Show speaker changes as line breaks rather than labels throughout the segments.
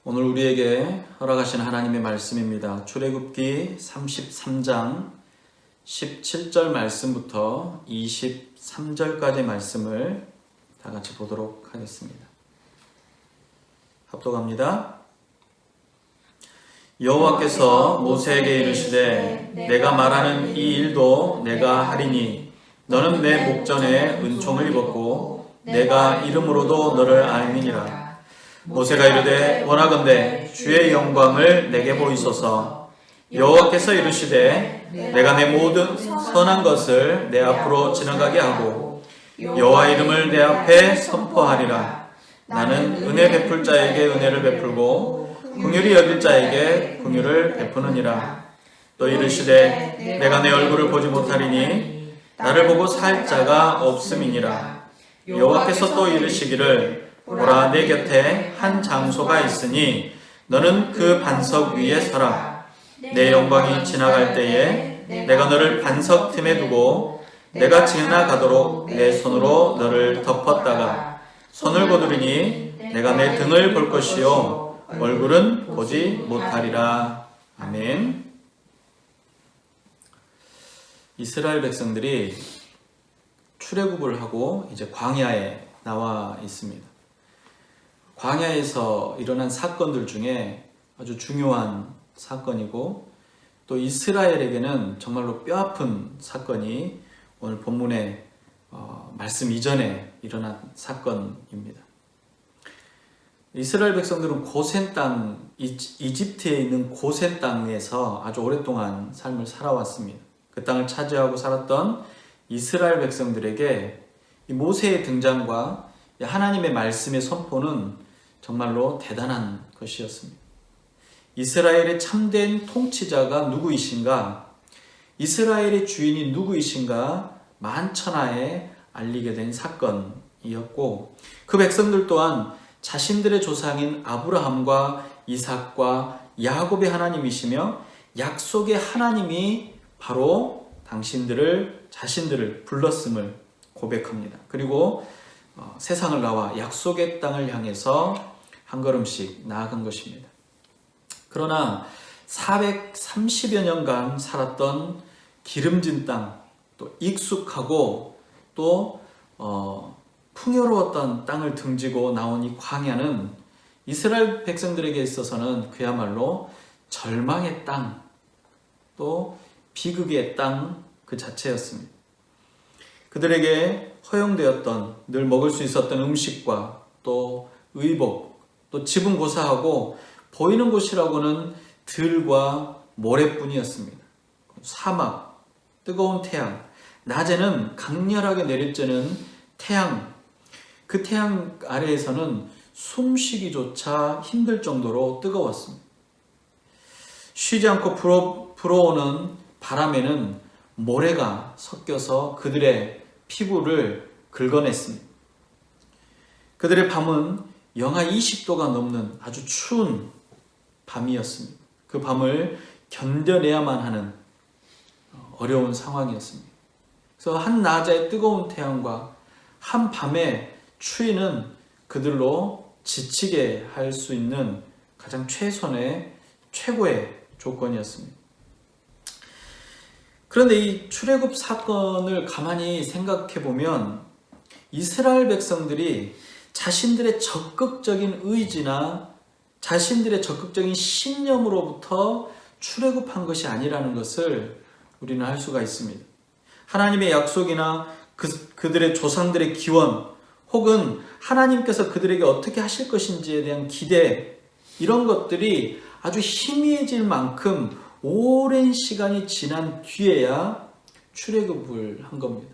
오늘 우리에게 허락하신 하나님의 말씀입니다. 출애굽기 33장 17절 말씀부터 23절까지 말씀을 다 같이 보도록 하겠습니다. 합독합니다. 여호와께서 모세에게 이르시되 내가 말하는 이 일도 내가 하리니 너는 내 목전에 은총을 입었고 내가 이름으로도 너를 알미니라. 모세가 이르되 원하건대 주의 영광을 내게 보이소서. 여호와께서 이르시되 내가 내 모든 선한 것을 내 앞으로 지나가게 하고 여호와 이름을 내 앞에 선포하리라. 나는 은혜 베풀 자에게 은혜를 베풀고 긍휼히 여길 자에게 긍휼을 베푸느니라. 또 이르시되 내가 내 얼굴을 보지 못하리니 나를 보고 살 자가 없음이니라. 여호와께서 또 이르시기를 보라, 내 곁에 한 장소가 있으니 너는 그 반석 위에 서라. 내 영광이 지나갈 때에 내가 너를 반석 틈에 두고 내가 지나가도록 내 손으로 너를 덮었다가 손을 거두리니 내가 내 등을 볼 것이요 얼굴은 보지 못하리라. 아멘. 이스라엘 백성들이 출애굽을 하고 이제 광야에 나와 있습니다. 광야에서 일어난 사건들 중에 아주 중요한 사건이고 또 이스라엘에게는 정말로 뼈아픈 사건이 오늘 본문의 말씀 이전에 일어난 사건입니다. 이스라엘 백성들은 고센 땅, 이집트에 있는 고센 땅에서 아주 오랫동안 삶을 살아왔습니다. 그 땅을 차지하고 살았던 이스라엘 백성들에게 이 모세의 등장과 하나님의 말씀의 선포는 정말로 대단한 것이었습니다. 이스라엘의 참된 통치자가 누구이신가? 이스라엘의 주인이 누구이신가? 만천하에 알리게 된 사건이었고 그 백성들 또한 자신들의 조상인 아브라함과 이삭과 야곱의 하나님이시며 약속의 하나님이 바로 자신들을 불렀음을 고백합니다. 그리고 세상을 나와 약속의 땅을 향해서 한 걸음씩 나아간 것입니다. 그러나 430여 년간 살았던 기름진 땅, 또 익숙하고 또 풍요로웠던 땅을 등지고 나온 이 광야는 이스라엘 백성들에게 있어서는 그야말로 절망의 땅, 또 비극의 땅 그 자체였습니다. 그들에게 허용되었던 늘 먹을 수 있었던 음식과 또 의복, 또 집은 고사하고 보이는 곳이라고는 들과 모래뿐이었습니다. 사막, 뜨거운 태양, 낮에는 강렬하게 내리쬐는 태양, 그 태양 아래에서는 숨쉬기조차 힘들 정도로 뜨거웠습니다. 쉬지 않고 불어오는 바람에는 모래가 섞여서 그들의 피부를 긁어냈습니다. 그들의 밤은 영하 20도가 넘는 아주 추운 밤이었습니다. 그 밤을 견뎌내야만 하는 어려운 상황이었습니다. 그래서 한 낮의 뜨거운 태양과 한 밤의 추위는 그들로 지치게 할 수 있는 가장 최고의 조건이었습니다. 그런데 이 출애굽 사건을 가만히 생각해 보면 이스라엘 백성들이 자신들의 적극적인 의지나 자신들의 적극적인 신념으로부터 출애굽한 것이 아니라는 것을 우리는 알 수가 있습니다. 하나님의 약속이나 그들의 조상들의 기원 혹은 하나님께서 그들에게 어떻게 하실 것인지에 대한 기대, 이런 것들이 아주 희미해질 만큼 오랜 시간이 지난 뒤에야 출애굽을 한 겁니다.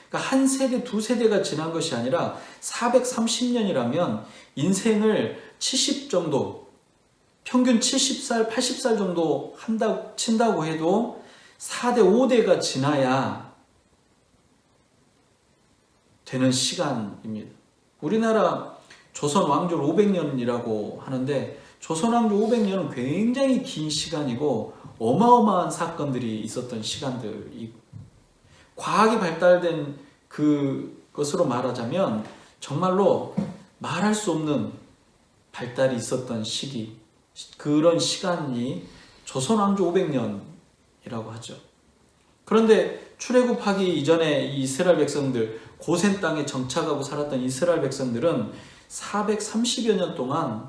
그러니까 한 세대, 두 세대가 지난 것이 아니라 430년이라면 인생을 70 정도, 평균 70살, 80살 정도 친다고 해도 4대, 5대가 지나야 되는 시간입니다. 우리나라 조선 왕조 500년이라고 하는데 조선 왕조 500년은 굉장히 긴 시간이고 어마어마한 사건들이 있었던 시간들이, 과학이 발달된 그것으로 말하자면 정말로 말할 수 없는 발달이 있었던 시기, 그런 시간이 조선왕조 500년이라고 하죠. 그런데 출애굽하기 이전에 이 이스라엘 백성들, 고센 땅에 정착하고 살았던 이스라엘 백성들은 430여 년 동안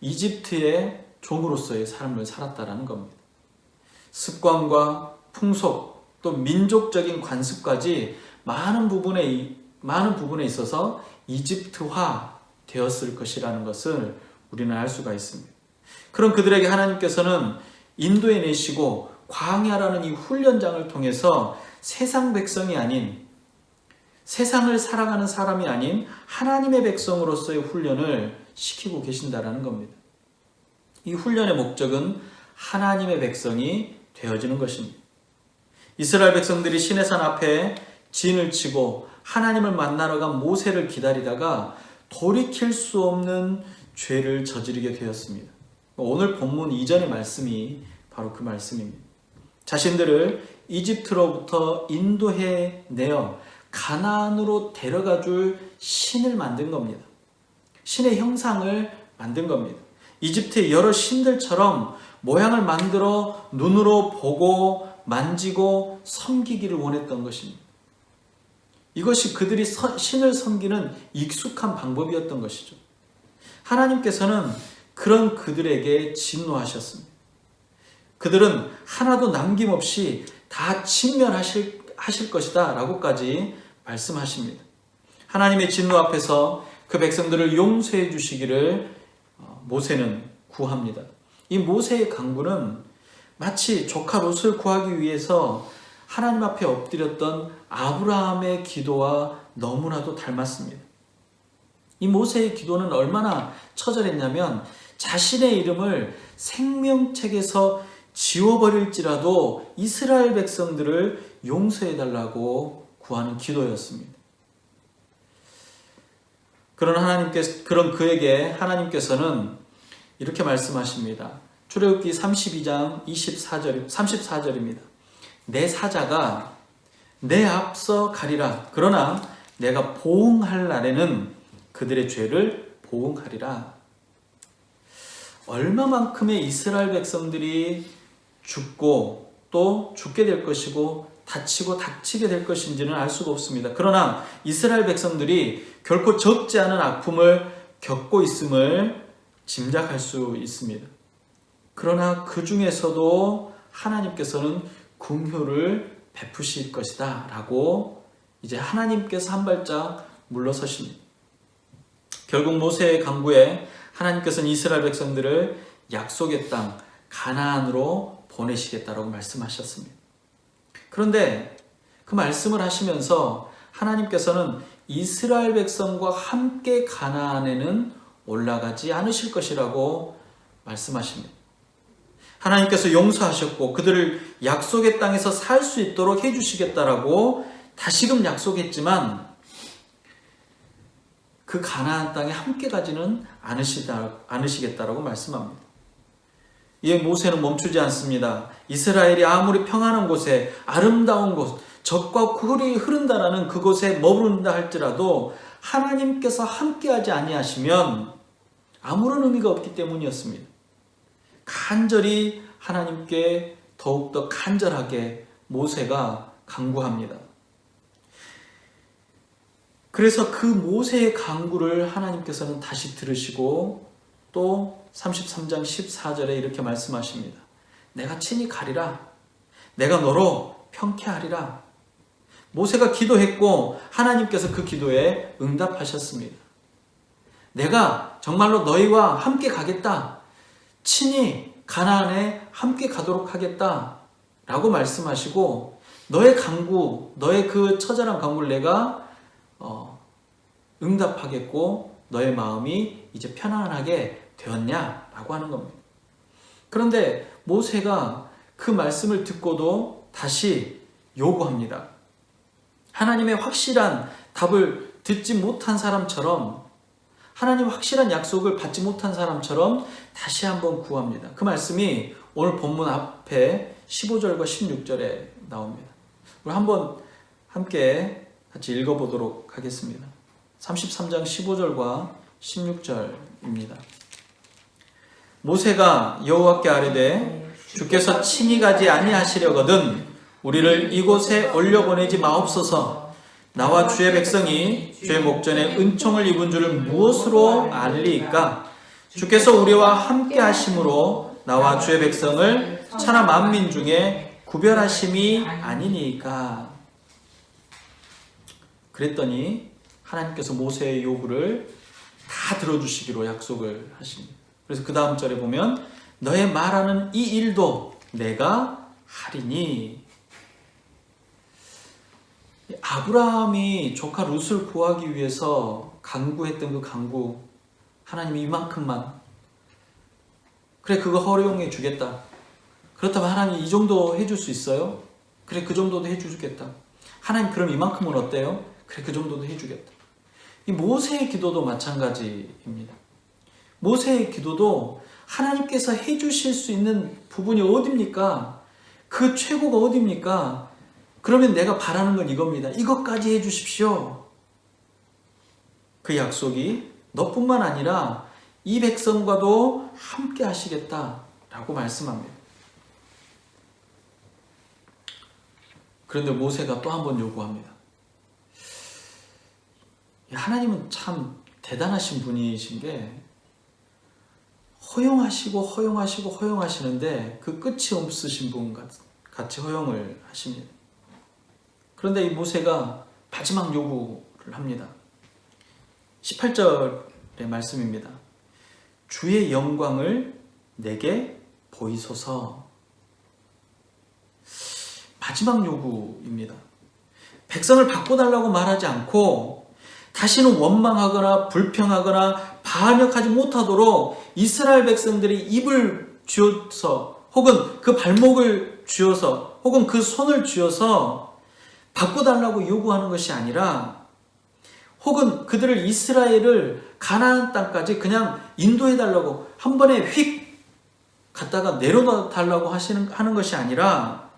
이집트의 종으로서의 삶을 살았다라는 겁니다. 습관과 풍속, 또 민족적인 관습까지 많은 부분에 있어서 이집트화 되었을 것이라는 것을 우리는 알 수가 있습니다. 그런 그들에게 하나님께서는 인도해 내시고 광야라는 이 훈련장을 통해서 세상 백성이 아닌, 세상을 살아가는 사람이 아닌 하나님의 백성으로서의 훈련을 시키고 계신다라는 겁니다. 이 훈련의 목적은 하나님의 백성이 되어지는 것입니다. 이스라엘 백성들이 시내산 앞에 진을 치고 하나님을 만나러 간 모세를 기다리다가 돌이킬 수 없는 죄를 저지르게 되었습니다. 오늘 본문 이전의 말씀이 바로 그 말씀입니다. 자신들을 이집트로부터 인도해 내어 가나안으로 데려가 줄 신을 만든 겁니다. 신의 형상을 만든 겁니다. 이집트의 여러 신들처럼 모양을 만들어 눈으로 보고 만지고 섬기기를 원했던 것입니다. 이것이 그들이 신을 섬기는 익숙한 방법이었던 것이죠. 하나님께서는 그런 그들에게 진노하셨습니다. 그들은 하나도 남김없이 다 진멸하실 것이다 라고까지 말씀하십니다. 하나님의 진노 앞에서 그 백성들을 용서해 주시기를 모세는 구합니다. 이 모세의 간구는 마치 조카 롯을 구하기 위해서 하나님 앞에 엎드렸던 아브라함의 기도와 너무나도 닮았습니다. 이 모세의 기도는 얼마나 처절했냐면 자신의 이름을 생명책에서 지워버릴지라도 이스라엘 백성들을 용서해달라고 구하는 기도였습니다. 그런 그에게 하나님께서는 이렇게 말씀하십니다. 출애굽기 32장 34절입니다. 내 사자가 내 앞서 가리라. 그러나 내가 보응할 날에는 그들의 죄를 보응하리라. 얼마만큼의 이스라엘 백성들이 죽고 또 죽게 될 것이고 다치고 닥치게 될 것인지는 알 수가 없습니다. 그러나 이스라엘 백성들이 결코 적지 않은 아픔을 겪고 있음을 짐작할 수 있습니다. 그러나 그 중에서도 하나님께서는 긍휼을 베푸실 것이다 라고 이제 하나님께서 한 발짝 물러서십니다. 결국 모세의 간구에 하나님께서는 이스라엘 백성들을 약속의 땅 가나안으로 보내시겠다라고 말씀하셨습니다. 그런데 그 말씀을 하시면서 하나님께서는 이스라엘 백성과 함께 가나안에는 올라가지 않으실 것이라고 말씀하십니다. 하나님께서 용서하셨고 그들을 약속의 땅에서 살 수 있도록 해주시겠다라고 다시금 약속했지만 그 가나안 땅에 함께 가지는 않으시겠다라고 말씀합니다. 이에 모세는 멈추지 않습니다. 이스라엘이 아무리 평안한 곳에 아름다운 곳, 젖과 꿀이 흐른다라는 그곳에 머무른다 할지라도 하나님께서 함께하지 아니하시면 아무런 의미가 없기 때문이었습니다. 간절히 하나님께 더욱더 간절하게 모세가 간구합니다. 그래서 그 모세의 간구를 하나님께서는 다시 들으시고 또 33장 14절에 이렇게 말씀하십니다. 내가 친히 가리라. 내가 너로 평케하리라. 모세가 기도했고 하나님께서 그 기도에 응답하셨습니다. 내가 정말로 너희와 함께 가겠다. 친히 가나안에 함께 가도록 하겠다 라고 말씀하시고 너의 간구, 너의 그 처절한 간구를 내가 응답하겠고 너의 마음이 이제 편안하게 되었냐 라고 하는 겁니다. 그런데 모세가 그 말씀을 듣고도 다시 요구합니다. 하나님의 확실한 답을 듣지 못한 사람처럼, 하나님 확실한 약속을 받지 못한 사람처럼 다시 한번 구합니다. 그 말씀이 오늘 본문 앞에 15절과 16절에 나옵니다. 우리 한번 함께 같이 읽어보도록 하겠습니다. 33장 15절과 16절입니다. 모세가 여호와께 아뢰되 주께서 친히 가지 아니하시려거든 우리를 이곳에 올려보내지 마옵소서. 나와 주의 백성이 주의 목전에 은총을 입은 줄을 무엇으로 알리이까? 주께서 우리와 함께 하심으로 나와 주의 백성을 천하 만민 중에 구별하심이 아니니까. 그랬더니 하나님께서 모세의 요구를 다 들어주시기로 약속을 하십니다. 그래서 그 다음 절에 보면 너의 말하는 이 일도 내가 하리니. 아브라함이 조카 룻을 구하기 위해서 간구했던 그 간구, 하나님이 이만큼만, 그래 그거 허용해 주겠다. 그렇다면 하나님 이 정도 해줄 수 있어요? 그래 그 정도도 해주겠다. 하나님 그럼 이만큼은 어때요? 그래 그 정도도 해주겠다. 이 모세의 기도도 마찬가지입니다. 모세의 기도도 하나님께서 해주실 수 있는 부분이 어딥니까? 그 최고가 어딥니까? 그러면 내가 바라는 건 이겁니다. 이것까지 해주십시오. 그 약속이 너뿐만 아니라 이 백성과도 함께 하시겠다라고 말씀합니다. 그런데 모세가 또 한 번 요구합니다. 하나님은 참 대단하신 분이신 게 허용하시는데 그 끝이 없으신 분 같이 허용을 하십니다. 그런데 이 모세가 마지막 요구를 합니다. 18절의 말씀입니다. 주의 영광을 내게 보이소서. 마지막 요구입니다. 백성을 바꿔달라고 말하지 않고 다시는 원망하거나 불평하거나 반역하지 못하도록 이스라엘 백성들이 입을 쥐어서 혹은 그 발목을 쥐어서 혹은 그 손을 쥐어서 바꿔달라고 요구하는 것이 아니라 혹은 그들을 이스라엘을 가나안 땅까지 그냥 인도해달라고 한 번에 휙 갔다가 내려달라고 하는 것이 아니라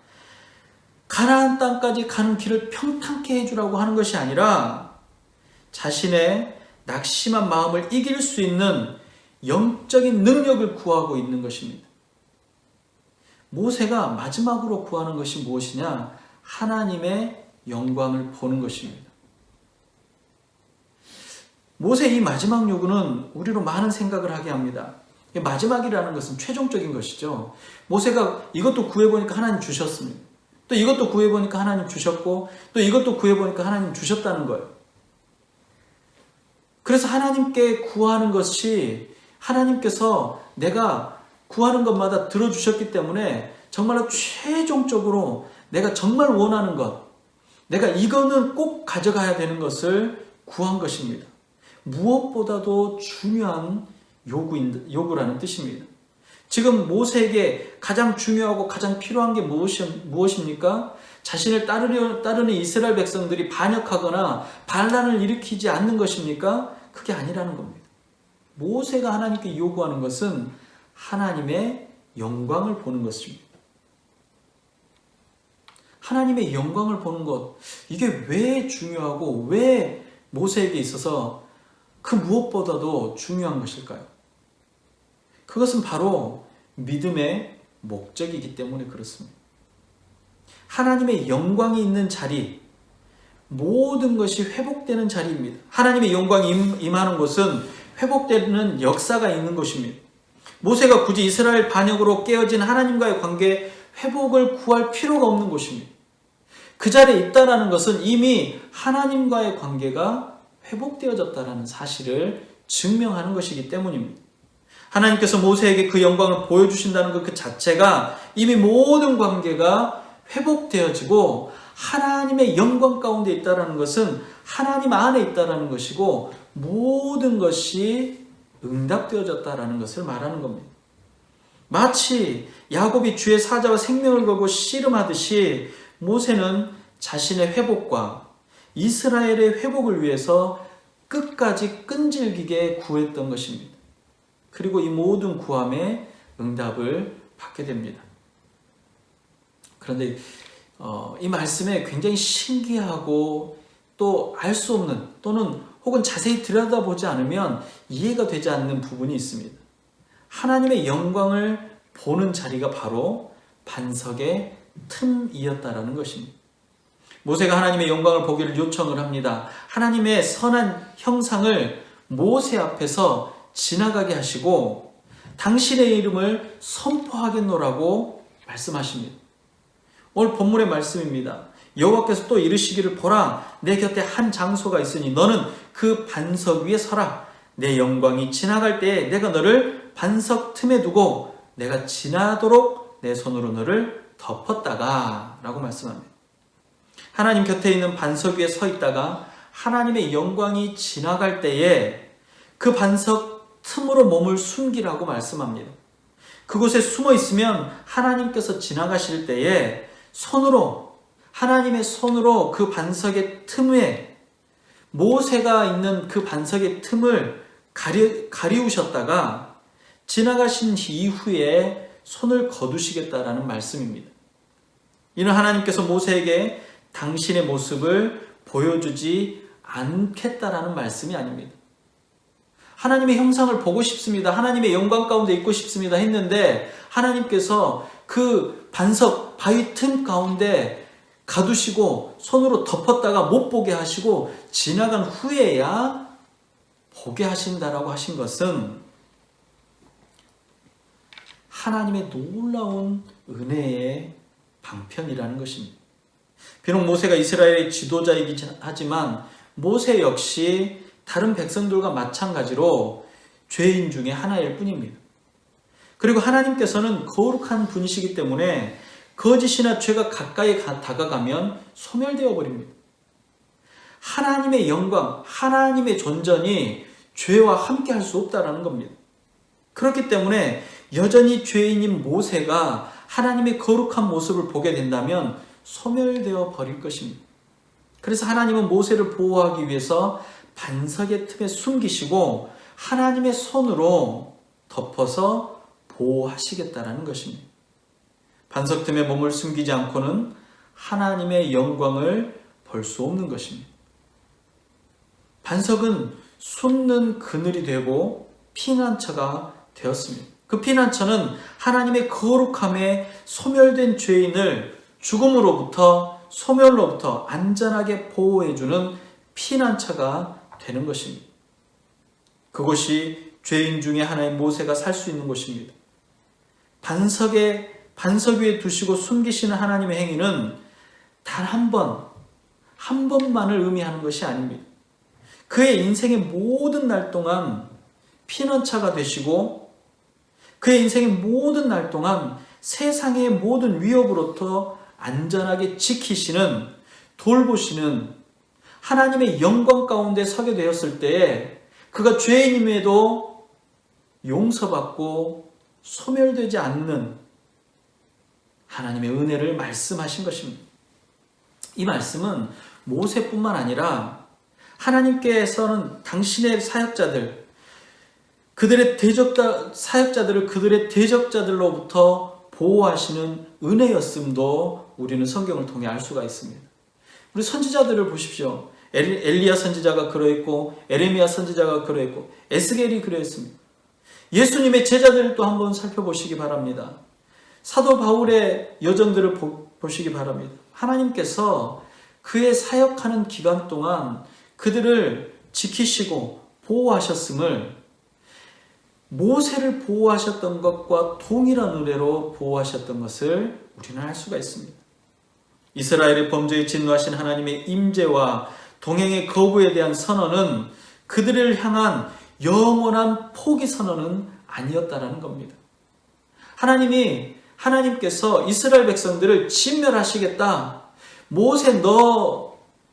가나안 땅까지 가는 길을 평탄케 해주라고 하는 것이 아니라 자신의 낙심한 마음을 이길 수 있는 영적인 능력을 구하고 있는 것입니다. 모세가 마지막으로 구하는 것이 무엇이냐? 하나님의 영광을 보는 것입니다. 모세의 이 마지막 요구는 우리로 많은 생각을 하게 합니다. 마지막이라는 것은 최종적인 것이죠. 모세가 이것도 구해보니까 하나님 주셨습니다. 또 이것도 구해보니까 하나님 주셨고 또 이것도 구해보니까 하나님 주셨다는 거예요. 그래서 하나님께 구하는 것이 하나님께서 내가 구하는 것마다 들어주셨기 때문에 정말로 최종적으로 내가 정말 원하는 것, 내가 이거는 꼭 가져가야 되는 것을 구한 것입니다. 무엇보다도 중요한 요구라는 뜻입니다. 지금 모세에게 가장 중요하고 가장 필요한 게 무엇입니까? 자신을 따르는 이스라엘 백성들이 반역하거나 반란을 일으키지 않는 것입니까? 그게 아니라는 겁니다. 모세가 하나님께 요구하는 것은 하나님의 영광을 보는 것입니다. 하나님의 영광을 보는 것, 이게 왜 중요하고 왜 모세에게 있어서 그 무엇보다도 중요한 것일까요? 그것은 바로 믿음의 목적이기 때문에 그렇습니다. 하나님의 영광이 있는 자리, 모든 것이 회복되는 자리입니다. 하나님의 영광이 임하는 곳은 회복되는 역사가 있는 것입니다. 모세가 굳이 이스라엘 반역으로 깨어진 하나님과의 관계 회복을 구할 필요가 없는 곳입니다. 그 자리에 있다는 것은 이미 하나님과의 관계가 회복되어졌다는 사실을 증명하는 것이기 때문입니다. 하나님께서 모세에게 그 영광을 보여주신다는 것 그 자체가 이미 모든 관계가 회복되어지고 하나님의 영광 가운데 있다는 것은 하나님 안에 있다는 것이고 모든 것이 응답되어졌다는 것을 말하는 겁니다. 마치 야곱이 주의 사자와 생명을 걸고 씨름하듯이 모세는 자신의 회복과 이스라엘의 회복을 위해서 끝까지 끈질기게 구했던 것입니다. 그리고 이 모든 구함에 응답을 받게 됩니다. 그런데 이 말씀에 굉장히 신기하고 또 알 수 없는 또는 혹은 자세히 들여다보지 않으면 이해가 되지 않는 부분이 있습니다. 하나님의 영광을 보는 자리가 바로 반석의 틈이었다라는 것입니다. 모세가 하나님의 영광을 보기를 요청을 합니다. 하나님의 선한 형상을 모세 앞에서 지나가게 하시고 당신의 이름을 선포하겠노라고 말씀하십니다. 오늘 본문의 말씀입니다. 여호와께서 또 이르시기를 보라, 내 곁에 한 장소가 있으니 너는 그 반석 위에 서라. 내 영광이 지나갈 때에 내가 너를 반석 틈에 두고 내가 지나도록 내 손으로 너를 덮었다가 라고 말씀합니다. 하나님 곁에 있는 반석 위에 서 있다가 하나님의 영광이 지나갈 때에 그 반석 틈으로 몸을 숨기라고 말씀합니다. 그곳에 숨어 있으면 하나님께서 지나가실 때에 하나님의 손으로 그 반석의 틈에 모세가 있는 그 반석의 틈을 가리우셨다가 지나가신 이후에 손을 거두시겠다라는 말씀입니다. 이는 하나님께서 모세에게 당신의 모습을 보여주지 않겠다라는 말씀이 아닙니다. 하나님의 형상을 보고 싶습니다. 하나님의 영광 가운데 있고 싶습니다 했는데 하나님께서 그 반석 바위 틈 가운데 가두시고 손으로 덮었다가 못 보게 하시고 지나간 후에야 보게 하신다라고 하신 것은 하나님의 놀라운 은혜의 방편이라는 것입니다. 비록 모세가 이스라엘의 지도자이긴 하지만 모세 역시 다른 백성들과 마찬가지로 죄인 중에 하나일 뿐입니다. 그리고 하나님께서는 거룩한 분이시기 때문에 거짓이나 죄가 가까이 다가가면 소멸되어 버립니다. 하나님의 영광, 하나님의 존전이 죄와 함께 할 수 없다는 겁니다. 그렇기 때문에 여전히 죄인인 모세가 하나님의 거룩한 모습을 보게 된다면 소멸되어 버릴 것입니다. 그래서 하나님은 모세를 보호하기 위해서 반석의 틈에 숨기시고 하나님의 손으로 덮어서 보호하시겠다라는 것입니다. 반석 틈에 몸을 숨기지 않고는 하나님의 영광을 볼 수 없는 것입니다. 반석은 숨는 그늘이 되고 피난처가 되었습니다. 그 피난처는 하나님의 거룩함에 소멸된 죄인을 죽음으로부터 소멸로부터 안전하게 보호해주는 피난처가 되는 것입니다. 그곳이 죄인 중에 하나인 모세가 살 수 있는 곳입니다. 반석 위에 두시고 숨기시는 하나님의 행위는 단 한 번만을 의미하는 것이 아닙니다. 그의 인생의 모든 날 동안 피난처가 되시고 그의 인생의 모든 날 동안 세상의 모든 위협으로부터 안전하게 지키시는, 돌보시는 하나님의 영광 가운데 서게 되었을 때에 그가 죄인임에도 용서받고 소멸되지 않는 하나님의 은혜를 말씀하신 것입니다. 이 말씀은 모세뿐만 아니라 하나님께서는 당신의 사역자들을 그들의 대적자들로부터 보호하시는 은혜였음도 우리는 성경을 통해 알 수가 있습니다. 우리 선지자들을 보십시오. 엘리야 선지자가 그러했고 에레미야 선지자가 그러했고 에스겔이 그러했습니다. 예수님의 제자들을 또 한번 살펴보시기 바랍니다. 사도 바울의 여정들을 보시기 바랍니다. 하나님께서 그의 사역하는 기간 동안 그들을 지키시고 보호하셨음을 모세를 보호하셨던 것과 동일한 은혜로 보호하셨던 것을 우리는 알 수가 있습니다. 이스라엘의 범죄에 진노하신 하나님의 임재와 동행의 거부에 대한 선언은 그들을 향한 영원한 포기 선언은 아니었다라는 겁니다. 하나님께서 이스라엘 백성들을 진멸하시겠다. 모세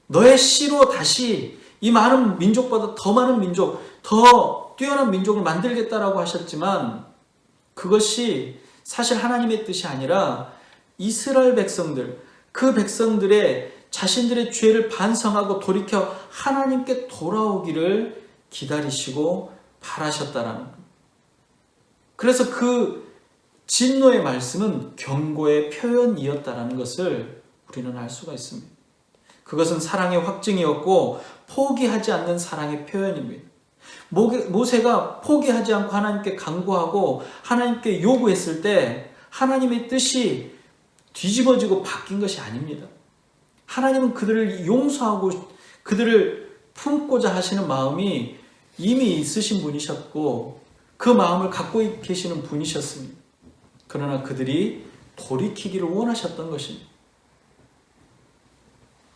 너의 씨로 다시 이 많은 민족보다 더 많은 민족, 더 뛰어난 민족을 만들겠다라고 하셨지만 그것이 사실 하나님의 뜻이 아니라 이스라엘 백성들, 그 백성들의 자신들의 죄를 반성하고 돌이켜 하나님께 돌아오기를 기다리시고 바라셨다라는 것. 그래서 그 진노의 말씀은 경고의 표현이었다라는 것을 우리는 알 수가 있습니다. 그것은 사랑의 확증이었고 포기하지 않는 사랑의 표현입니다. 모세가 포기하지 않고 하나님께 간구하고 하나님께 요구했을 때 하나님의 뜻이 뒤집어지고 바뀐 것이 아닙니다. 하나님은 그들을 용서하고 그들을 품고자 하시는 마음이 이미 있으신 분이셨고 그 마음을 갖고 계시는 분이셨습니다. 그러나 그들이 돌이키기를 원하셨던 것입니다.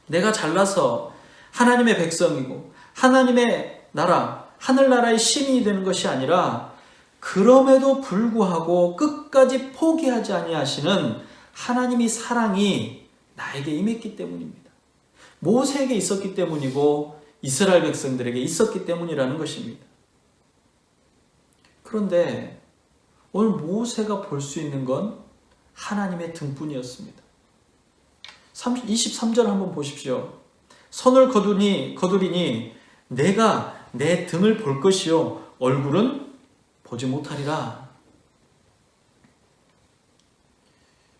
내가 잘나서 하나님의 백성이고 하나님의 나라, 하늘나라의 시민이 되는 것이 아니라 그럼에도 불구하고 끝까지 포기하지 아니하시는 하나님의 사랑이 나에게 임했기 때문입니다. 모세에게 있었기 때문이고 이스라엘 백성들에게 있었기 때문이라는 것입니다. 그런데 오늘 모세가 볼 수 있는 건 하나님의 등뿐이었습니다. 23절 한번 보십시오. 손을 거두리니 내가 내 등을 볼 것이요 얼굴은 보지 못하리라.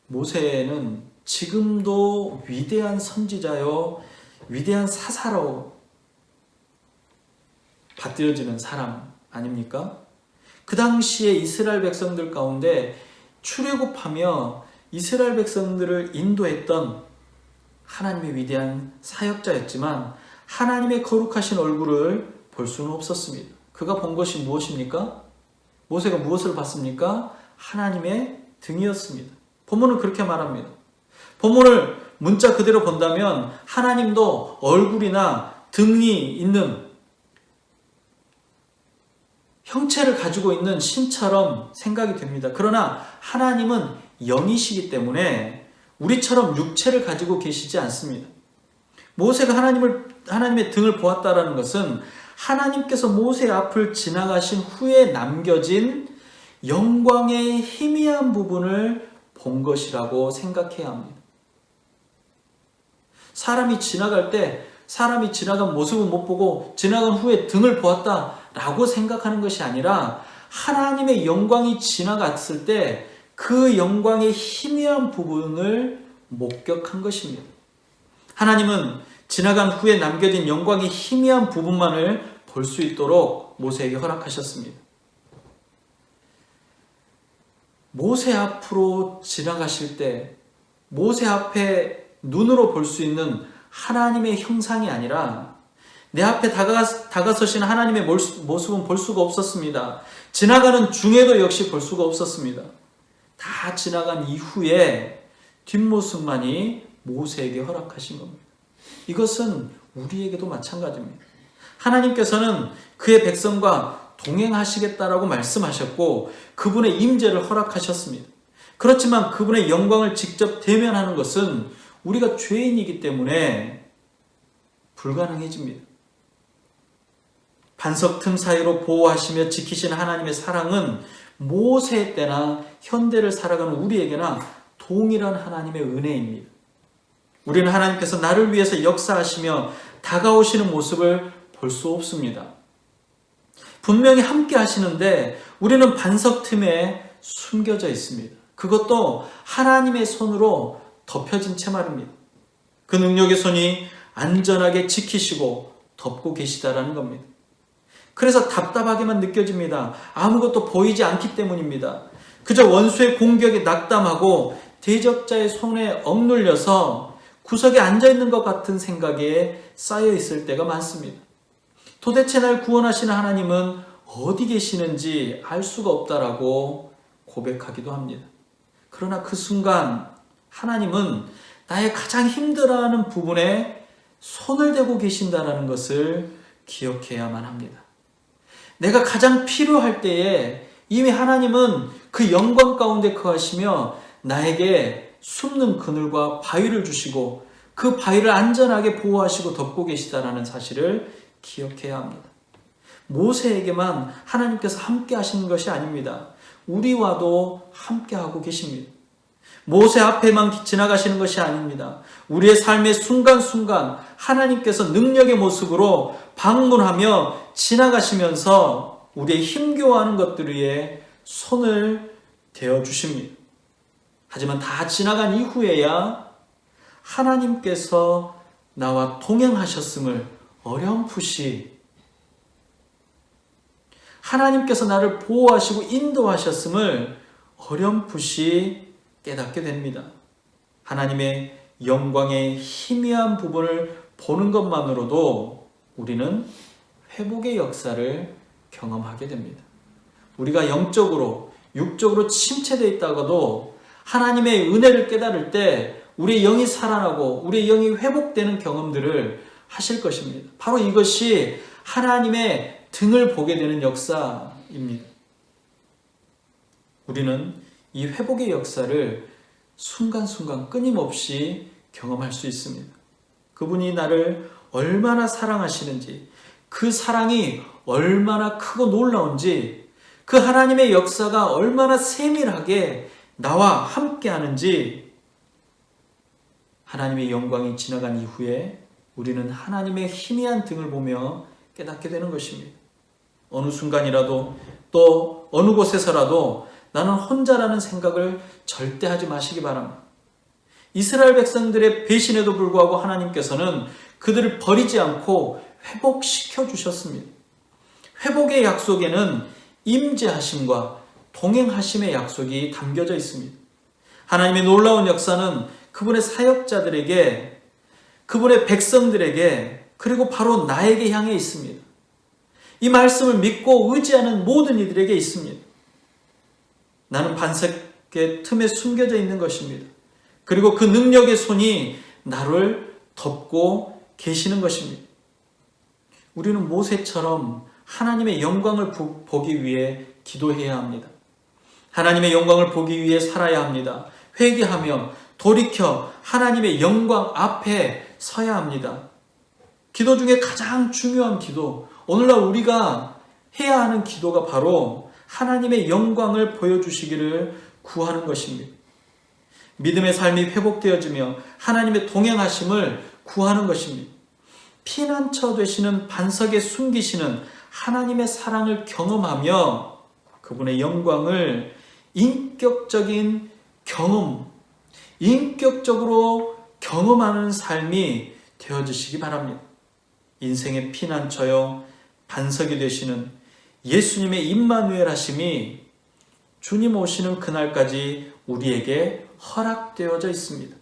모세는 지금도 위대한 선지자요 위대한 사사로 받들어지는 사람 아닙니까? 그 당시에 이스라엘 백성들 가운데 출애굽하며 이스라엘 백성들을 인도했던 하나님의 위대한 사역자였지만 하나님의 거룩하신 얼굴을 볼 수는 없었습니다. 그가 본 것이 무엇입니까? 모세가 무엇을 봤습니까? 하나님의 등이었습니다. 본문은 그렇게 말합니다. 본문을 문자 그대로 본다면 하나님도 얼굴이나 등이 있는 형체를 가지고 있는 신처럼 생각이 됩니다. 그러나 하나님은 영이시기 때문에 우리처럼 육체를 가지고 계시지 않습니다. 모세가 하나님의 등을 보았다라는 것은 하나님께서 모세 앞을 지나가신 후에 남겨진 영광의 희미한 부분을 본 것이라고 생각해야 합니다. 사람이 지나갈 때 사람이 지나간 모습은 못 보고 지나간 후에 등을 보았다라고 생각하는 것이 아니라 하나님의 영광이 지나갔을 때 그 영광의 희미한 부분을 목격한 것입니다. 하나님은 지나간 후에 남겨진 영광의 희미한 부분만을 볼 수 있도록 모세에게 허락하셨습니다. 모세 앞으로 지나가실 때 모세 앞에 눈으로 볼 수 있는 하나님의 형상이 아니라 내 앞에 다가서신 하나님의 모습은 볼 수가 없었습니다. 지나가는 중에도 역시 볼 수가 없었습니다. 다 지나간 이후에 뒷모습만이 모세에게 허락하신 겁니다. 이것은 우리에게도 마찬가지입니다. 하나님께서는 그의 백성과 동행하시겠다라고 말씀하셨고 그분의 임재를 허락하셨습니다. 그렇지만 그분의 영광을 직접 대면하는 것은 우리가 죄인이기 때문에 불가능해집니다. 반석 틈 사이로 보호하시며 지키시는 하나님의 사랑은 모세 때나 현대를 살아가는 우리에게나 동일한 하나님의 은혜입니다. 우리는 하나님께서 나를 위해서 역사하시며 다가오시는 모습을 볼 수 없습니다. 분명히 함께 하시는데 우리는 반석 틈에 숨겨져 있습니다. 그것도 하나님의 손으로 덮여진 채 말입니다. 그 능력의 손이 안전하게 지키시고 덮고 계시다라는 겁니다. 그래서 답답하게만 느껴집니다. 아무것도 보이지 않기 때문입니다. 그저 원수의 공격에 낙담하고 대적자의 손에 억눌려서 구석에 앉아있는 것 같은 생각에 쌓여 있을 때가 많습니다. 도대체 날 구원하시는 하나님은 어디 계시는지 알 수가 없다라고 고백하기도 합니다. 그러나 그 순간 하나님은 나의 가장 힘들어하는 부분에 손을 대고 계신다는 것을 기억해야만 합니다. 내가 가장 필요할 때에 이미 하나님은 그 영광 가운데 거하시며 나에게 숨는 그늘과 바위를 주시고 그 바위를 안전하게 보호하시고 덮고 계시다는 사실을 기억해야 합니다. 모세에게만 하나님께서 함께 하시는 것이 아닙니다. 우리와도 함께 하고 계십니다. 모세 앞에만 지나가시는 것이 아닙니다. 우리의 삶의 순간순간 하나님께서 능력의 모습으로 방문하며 지나가시면서 우리의 힘겨워하는 것들 위에 손을 대어 주십니다. 하지만 다 지나간 이후에야 하나님께서 나와 동행하셨음을 어렴풋이, 하나님께서 나를 보호하시고 인도하셨음을 어렴풋이 깨닫게 됩니다. 하나님의 영광의 희미한 부분을 보는 것만으로도 우리는 회복의 역사를 경험하게 됩니다. 우리가 영적으로, 육적으로 침체되어 있다가도 하나님의 은혜를 깨달을 때 우리의 영이 살아나고 우리의 영이 회복되는 경험들을 하실 것입니다. 바로 이것이 하나님의 등을 보게 되는 역사입니다. 우리는 이 회복의 역사를 순간순간 끊임없이 경험할 수 있습니다. 그분이 나를 얼마나 사랑하시는지, 그 사랑이 얼마나 크고 놀라운지, 그 하나님의 역사가 얼마나 세밀하게 나와 함께 하는지, 하나님의 영광이 지나간 이후에 우리는 하나님의 희미한 등을 보며 깨닫게 되는 것입니다. 어느 순간이라도 또 어느 곳에서라도 나는 혼자라는 생각을 절대 하지 마시기 바랍니다. 이스라엘 백성들의 배신에도 불구하고 하나님께서는 그들을 버리지 않고 회복시켜 주셨습니다. 회복의 약속에는 임재하심과 동행하심의 약속이 담겨져 있습니다. 하나님의 놀라운 역사는 그분의 사역자들에게, 그분의 백성들에게, 그리고 바로 나에게 향해 있습니다. 이 말씀을 믿고 의지하는 모든 이들에게 있습니다. 나는 반석의 틈에 숨겨져 있는 것입니다. 그리고 그 능력의 손이 나를 덮고 계시는 것입니다. 우리는 모세처럼 하나님의 영광을 보기 위해 기도해야 합니다. 하나님의 영광을 보기 위해 살아야 합니다. 회개하며 돌이켜 하나님의 영광 앞에 서야 합니다. 기도 중에 가장 중요한 기도, 오늘날 우리가 해야 하는 기도가 바로 하나님의 영광을 보여주시기를 구하는 것입니다. 믿음의 삶이 회복되어지며 하나님의 동행하심을 구하는 것입니다. 피난처 되시는 반석에 숨기시는 하나님의 사랑을 경험하며 그분의 영광을 인격적인 경험, 인격적으로 경험하는 삶이 되어지시기 바랍니다. 인생의 피난처요 반석이 되시는 예수님의 임마누엘 하심이 주님 오시는 그날까지 우리에게 허락되어져 있습니다.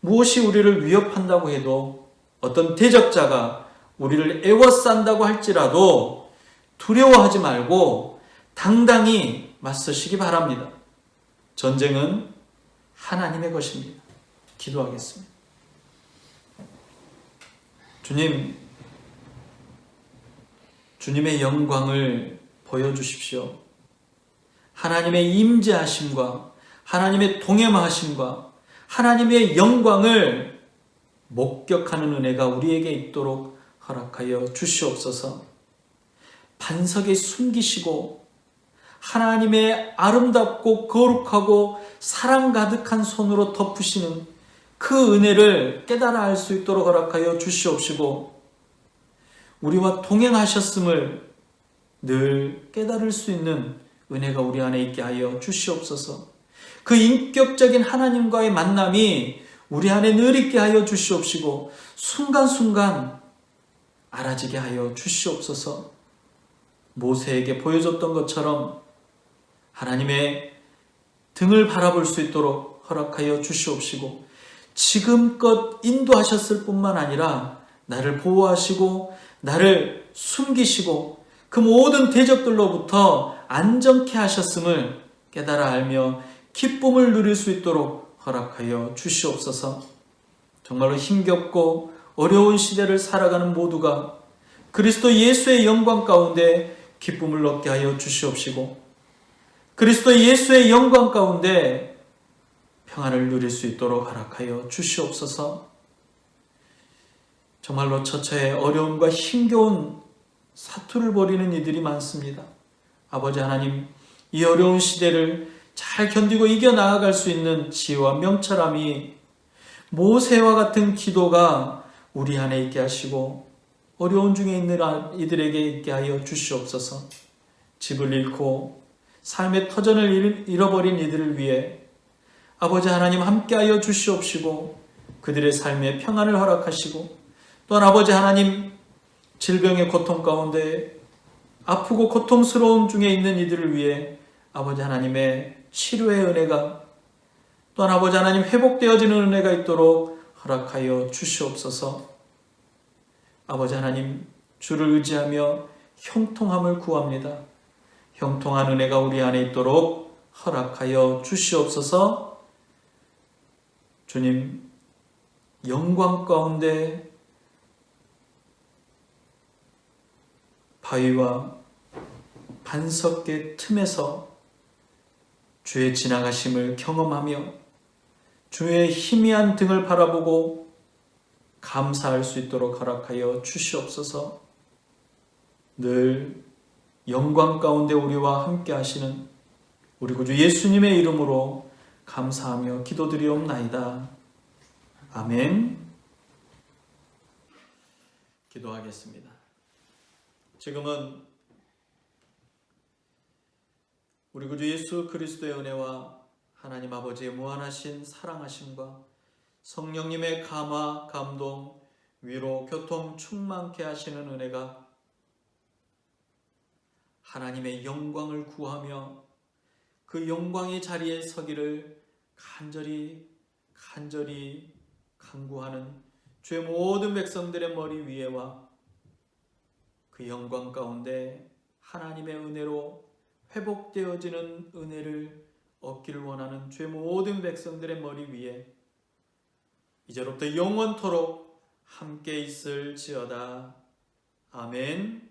무엇이 우리를 위협한다고 해도, 어떤 대적자가 우리를 애워싼다고 할지라도 두려워하지 말고 당당히 맞서시기 바랍니다. 전쟁은 하나님의 것입니다. 기도하겠습니다. 주님, 주님의 영광을 보여주십시오. 하나님의 임재하심과 하나님의 동행하심과 하나님의 영광을 목격하는 은혜가 우리에게 있도록 허락하여 주시옵소서. 반석에 숨기시고 하나님의 아름답고 거룩하고 사랑 가득한 손으로 덮으시는 그 은혜를 깨달아 알 수 있도록 허락하여 주시옵시고, 우리와 동행하셨음을 늘 깨달을 수 있는 은혜가 우리 안에 있게 하여 주시옵소서. 그 인격적인 하나님과의 만남이 우리 안에 늘 있게 하여 주시옵시고, 순간순간 알아지게 하여 주시옵소서. 모세에게 보여줬던 것처럼 하나님의 등을 바라볼 수 있도록 허락하여 주시옵시고, 지금껏 인도하셨을 뿐만 아니라 나를 보호하시고 나를 숨기시고 그 모든 대적들로부터 안전케 하셨음을 깨달아 알며 기쁨을 누릴 수 있도록 허락하여 주시옵소서. 정말로 힘겹고 어려운 시대를 살아가는 모두가 그리스도 예수의 영광 가운데 기쁨을 얻게 하여 주시옵시고, 그리스도 예수의 영광 가운데 평안을 누릴 수 있도록 허락하여 주시옵소서. 정말로 처처에 어려움과 힘겨운 사투를 벌이는 이들이 많습니다. 아버지 하나님, 이 어려운 시대를 잘 견디고 이겨나갈 수 있는 지혜와 명철함이 모세와 같은 기도가 우리 안에 있게 하시고 어려운 중에 있는 이들에게 있게 하여 주시옵소서. 집을 잃고 삶의 터전을 잃어버린 이들을 위해 아버지 하나님 함께하여 주시옵시고, 그들의 삶에 평안을 허락하시고, 또한 아버지 하나님, 질병의 고통 가운데 아프고 고통스러움 중에 있는 이들을 위해 아버지 하나님의 치료의 은혜가, 또한 아버지 하나님 회복되어지는 은혜가 있도록 허락하여 주시옵소서. 아버지 하나님, 주를 의지하며 형통함을 구합니다. 형통한 은혜가 우리 안에 있도록 허락하여 주시옵소서. 주님, 영광 가운데 바위와 반석의 틈에서 주의 지나가심을 경험하며 주의 희미한 등을 바라보고 감사할 수 있도록 허락하여 주시옵소서. 늘 영광 가운데 우리와 함께 하시는 우리 구주 예수님의 이름으로 감사하며 기도드리옵나이다. 아멘. 기도하겠습니다. 지금은 우리 구주 예수 그리스도의 은혜와 하나님 아버지의 무한하신 사랑하심과 성령님의 감화, 감동, 위로, 교통 충만케 하시는 은혜가 하나님의 영광을 구하며 그 영광의 자리에 서기를 간절히 간구하는 주의 모든 백성들의 머리 위에와 그 영광 가운데 하나님의 은혜로 회복되어지는 은혜를 얻기를 원하는 주의 모든 백성들의 머리 위에 이제로부터 영원토록 함께 있을지어다. 아멘.